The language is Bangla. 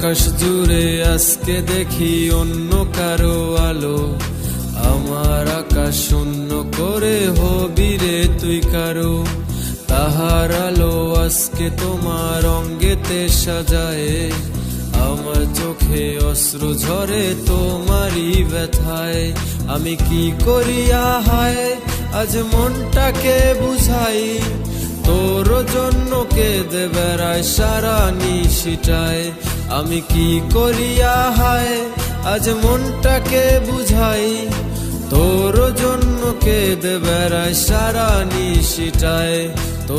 আকাশ জুড়ে আজকে দেখি অন্য কারো আলো, আমার আকাশ শূন্য করে হবি রে তুই কারো। তাহার আলো আজকে তোমার অঙ্গেতে সাজায়, আমার চোখে অশ্রু ঝরে তোমারই ব্যথায়। আমি কি করিয়া হায় আজ মনটাকে বুঝাই, তোর জন্য কেঁদে বেড়ায় সারা নিশিটায়। আমি কি করিয়া হায় আজ মনটাকে বুঝাই, তোর জন্য কেঁদে বেড়ায় সারা নিশিটায়।